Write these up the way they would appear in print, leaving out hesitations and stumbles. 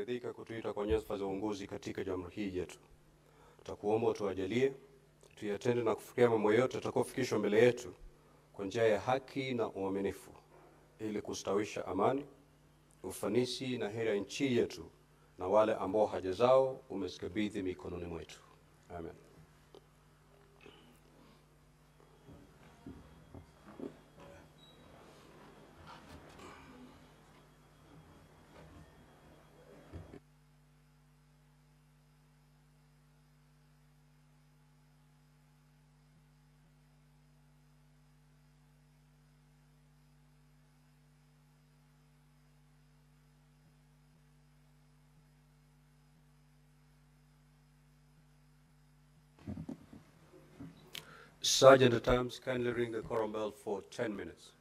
kuridhika kutuita kwa nyadhifa za uongozi katika jamhuri hii yetu. Tutakuomba utuajalie tuyatende na kufikia mambo yote yatakayofikishwa mbele yetu kwa njia ya haki na uaminifu, ili kustawisha amani, ufanisi na heri ya nchi yetu na wale ambao haja zao umezikabidhi mikononi mwetu. Amen. Sergeant at Arms, kindly ring the quorum bell for 10 minutes.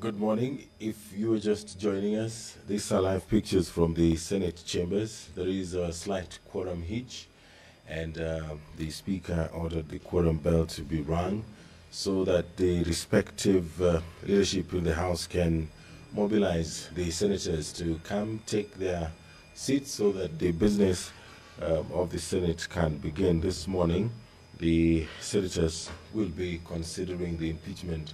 Good morning. If you are just joining us, these are live pictures from the Senate chambers. There is a slight quorum hitch, and the Speaker ordered the quorum bell to be rung so that the respective leadership in the House can mobilize the senators to come take their seats so that the business of the Senate can begin. This morning, the senators will be considering the impeachment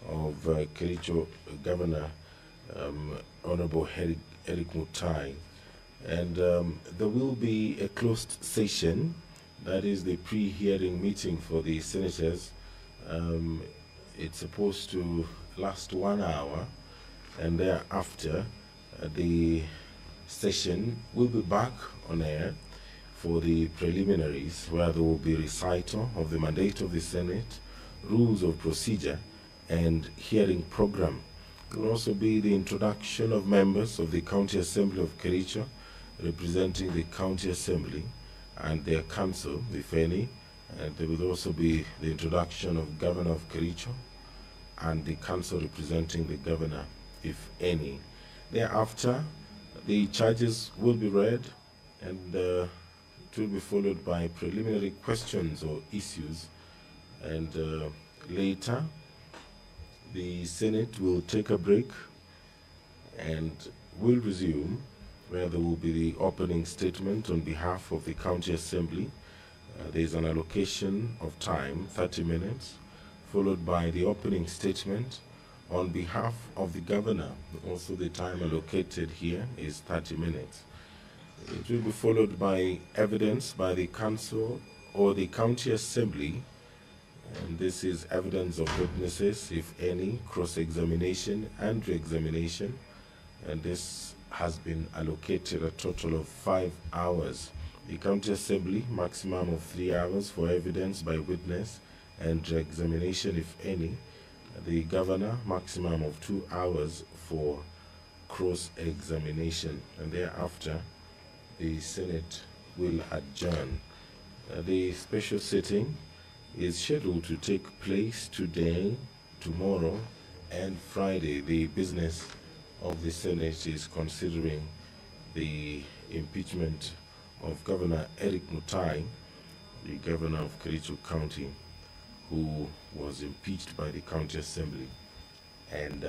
of Kericho Governor Honorable Eric Mutai. And there will be a closed session, that is the pre-hearing meeting for the senators. It's supposed to last 1 hour, and thereafter the session will be back on air for the preliminaries, where there will be recital of the mandate of the Senate, rules of procedure, and hearing program. There will also be the introduction of members of the County Assembly of Kericho, representing the County Assembly and their council, if any. And there will also be the introduction of Governor of Kericho and the council representing the governor, if any. Thereafter, the charges will be read, and it will be followed by preliminary questions or issues. And later, the Senate will take a break and will resume, where there will be the opening statement on behalf of the County Assembly. There is an allocation of time, 30 minutes, followed by the opening statement on behalf of the governor. Also, the time allocated here is 30 minutes. It will be followed by evidence by the council or the County Assembly, and this is evidence of witnesses, if any, cross-examination and re-examination, and this has been allocated a total of 5 hours. The County Assembly, maximum of 3 hours for evidence by witness and re-examination, if any. The governor, maximum of 2 hours for cross-examination, and thereafter the Senate will adjourn. The special sitting is scheduled to take place today, tomorrow, and Friday. The business of the Senate is considering the impeachment of Governor Eric Mutai, the governor of Kericho County, who was impeached by the County Assembly. And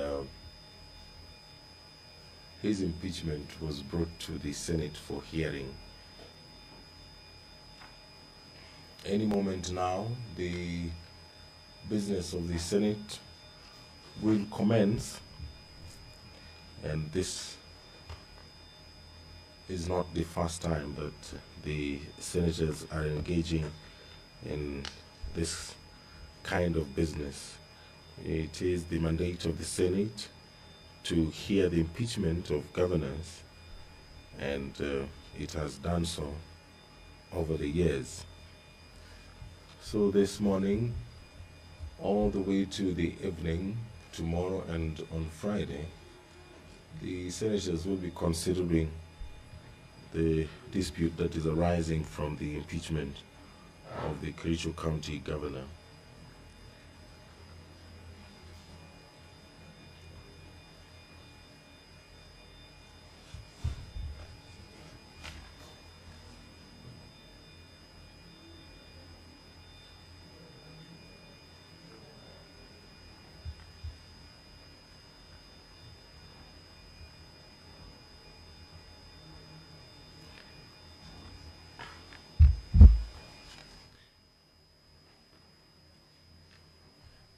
his impeachment was brought to the Senate for hearing. Any moment now, the business of the Senate will commence, and this is not the first time that the senators are engaging in this kind of business. It is the mandate of the Senate to hear the impeachment of governors, and it has done so over the years. So this morning, all the way to the evening, tomorrow and on Friday, the senators will be considering the dispute that is arising from the impeachment of the Kericho County governor.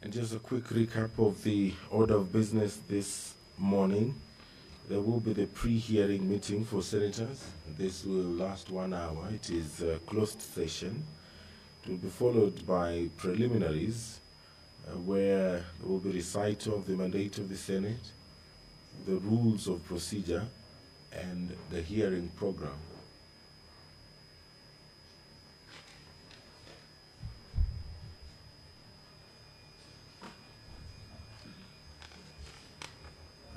And just a quick recap of the order of business this morning. There will be the pre-hearing meeting for senators. This will last 1 hour. It is a closed session. It will be followed by preliminaries, where there will be recital of the mandate of the Senate, the rules of procedure, and the hearing program.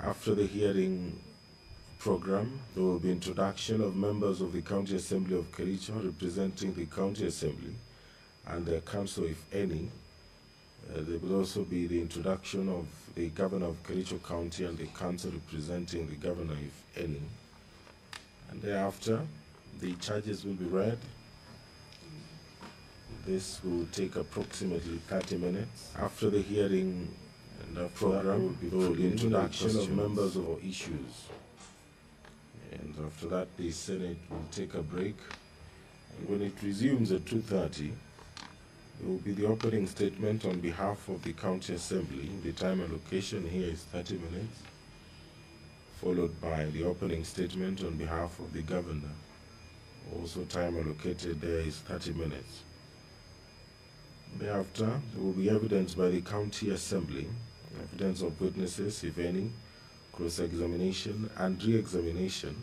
After the hearing program, there will be introduction of members of the County Assembly of Kericho representing the County Assembly and their council, if any. There will also be the introduction of the governor of Kericho County and the council representing the governor, if any. And thereafter, the charges will be read. This will take approximately 30 minutes. After the hearing and the program will be the introduction of members or issues. And after that, the Senate will take a break. And when it resumes at 2:30, there will be the opening statement on behalf of the County Assembly. The time allocation here is 30 minutes, followed by the opening statement on behalf of the governor. Also time allocated there is 30 minutes. Thereafter, there will be evidence by the County Assembly, evidence of witnesses, if any, cross-examination and re-examination.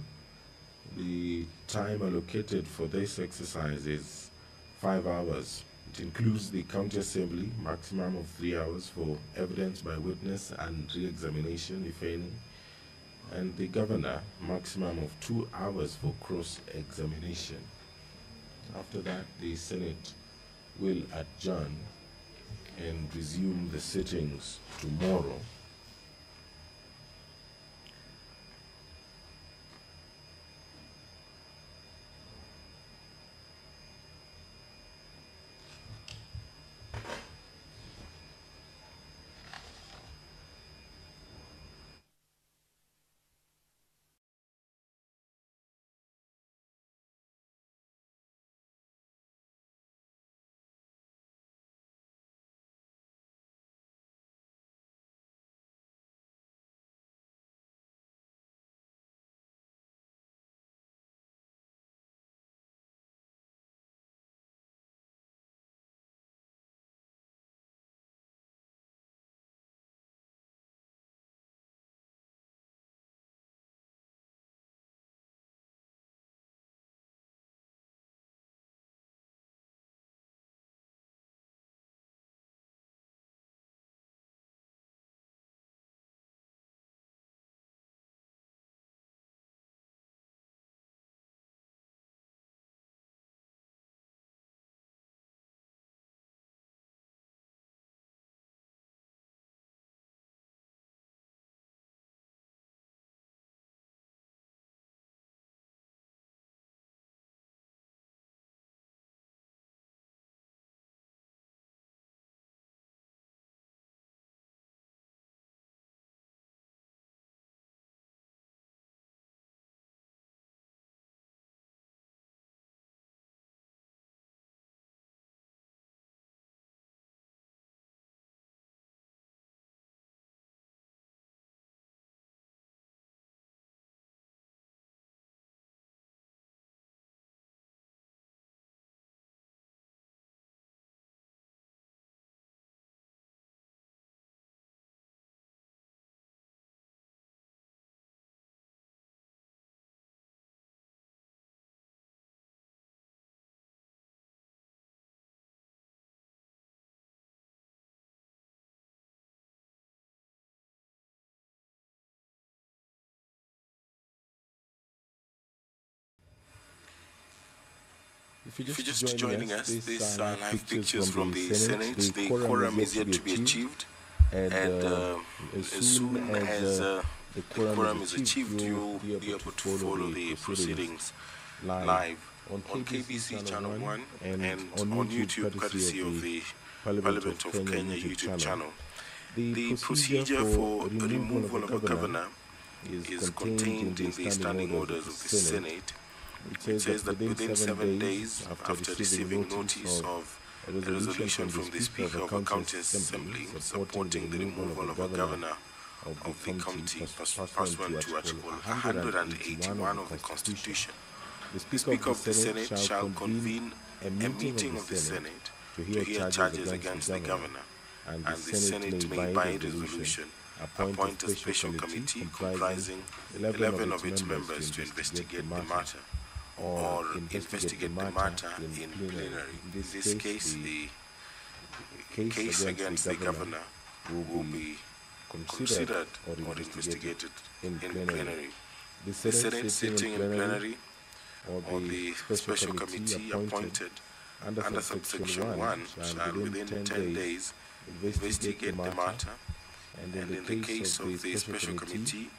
The time allocated for this exercise is 5 hours. It includes the County Assembly, maximum of 3 hours for evidence by witness and re-examination, if any, and the governor, maximum of 2 hours for cross-examination. After that, the Senate will adjourn and resume the sittings tomorrow. If you're just joining us, these are live pictures from the Senate. The quorum is yet to be achieved, and as soon as the quorum is achieved, you'll be able to follow the proceedings live on KBC Channel 1 and on YouTube, courtesy of the Parliament of Kenya YouTube channel. The procedure for removal of a governor is contained in the standing orders of the Senate. It says that within 7 days after receiving notice of a resolution from the Speaker of the County Assembly supporting the removal of a governor of the county pursuant to Article 181 of the Constitution, the Speaker of the Senate shall convene a meeting of the Senate to hear charges against the governor, and the Senate may, by resolution, appoint a special committee comprising 11 of its members to investigate the matter, or investigate the matter in plenary. In this case, the case against the governor will be considered or investigated in plenary. The Senate sitting in plenary, or the special committee appointed under subsection 1 shall within 10 days investigate the matter, and in the case of the special committee,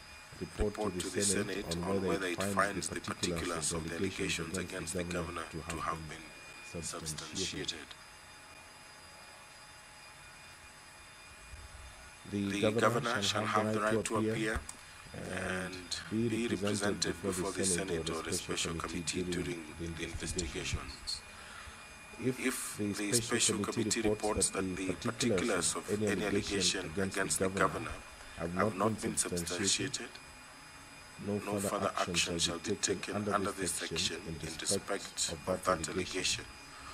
report to the Senate on whether it finds the particulars of the allegations against the governor to have been substantiated. The governor shall have the right to appear and be represented before the Senate or the special committee during the investigations. If the special committee reports that the particulars of any allegation against the governor have not been substantiated, no further action shall be taken under this section in respect of that allegation.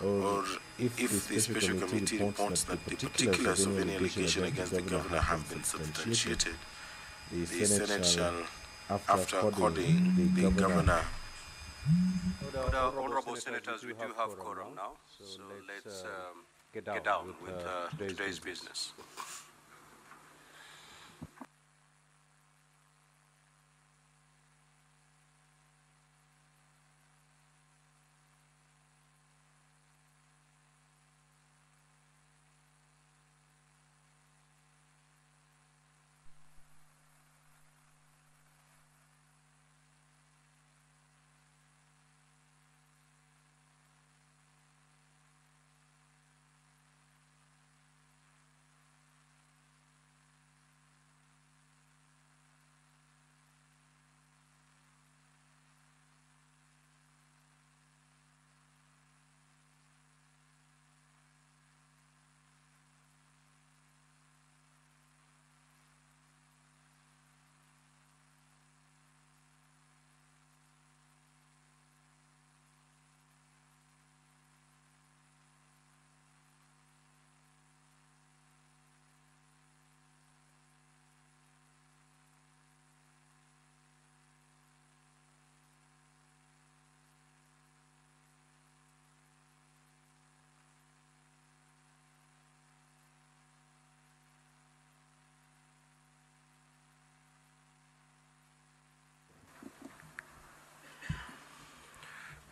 Or if the special committee reports that the particulars of any allegation against the governor have been substantiated, the Senate shall, after according the governor. Honorable Senators, we do have quorum now, so let's get down with today's business.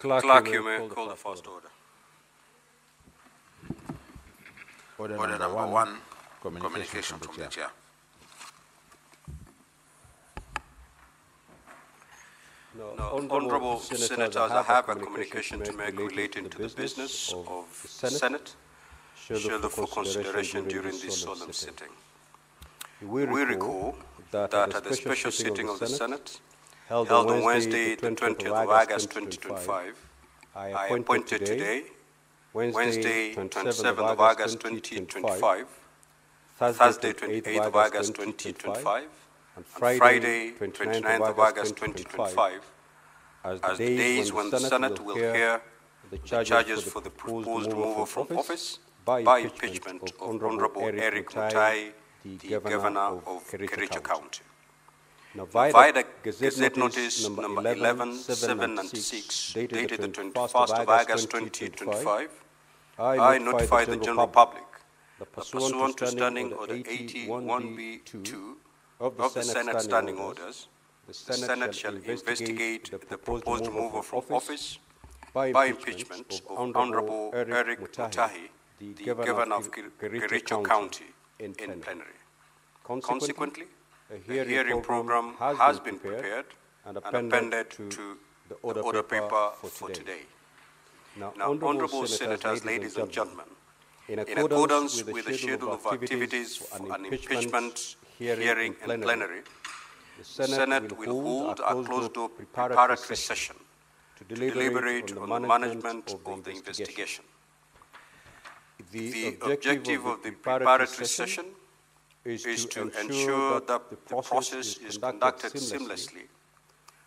Clerk, you may call the first order. Order number one, communication from the chair. Honorable Senators, I have a communication to make relating to the business of the Senate, scheduled for consideration during this solemn sitting. We recall that at the special sitting of the Senate, held on Wednesday, the 20th of August 2025, I appointed today, Wednesday, 27th of August 2025, Thursday, 28th of August 2025, and Friday, 29th of August 2025, as the days when the Senate will hear the charges for the proposed removal from office by impeachment of Honorable Eric Mutai, the Governor of Kericho County. Now, via the Gazette Notice number 11, 7, and 6, dated the 21st of August 2025, I notify the general public that pursuant to Standing Order 81B2 of the Senate Standing Orders, the Senate shall investigate the proposed removal from office by impeachment of Honorable Eric Mutai, the Governor of Kericho County, in plenary. Consequently, a hearing program has been prepared and appended to the order paper for today. Now, Honorable Senators, ladies and gentlemen, in accordance with the schedule of activities for an impeachment hearing in plenary, the Senate will hold a closed-door preparatory session to deliberate on the management of the investigation. The objective of the preparatory session is to ensure that the process is conducted seamlessly,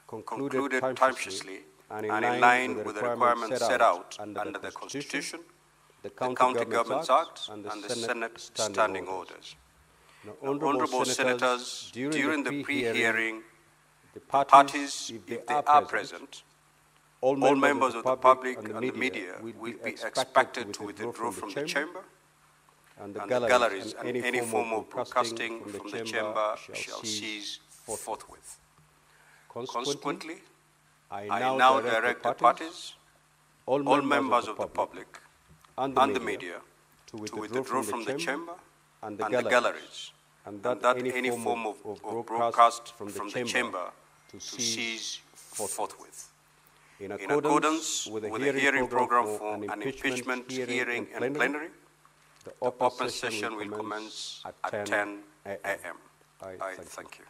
concluded timesuously, and in line with the requirements set out under the Constitution, the County Governments Act, and the Senate Standing Orders. Now, Honorable Senators, during the pre-hearing, the parties, if they are present, all members of the public and the media will be expected to withdraw from the chamber, and the galleries and any form of broadcasting from the chamber shall cease forthwith. Consequently, I now direct the parties, all members of the public, and the media to withdraw from the chamber and the galleries, and that any form of broadcast from the chamber to cease forthwith. In accordance with the hearing program for an impeachment hearing in plenary, the open session will commence at 10 a.m. I thank you.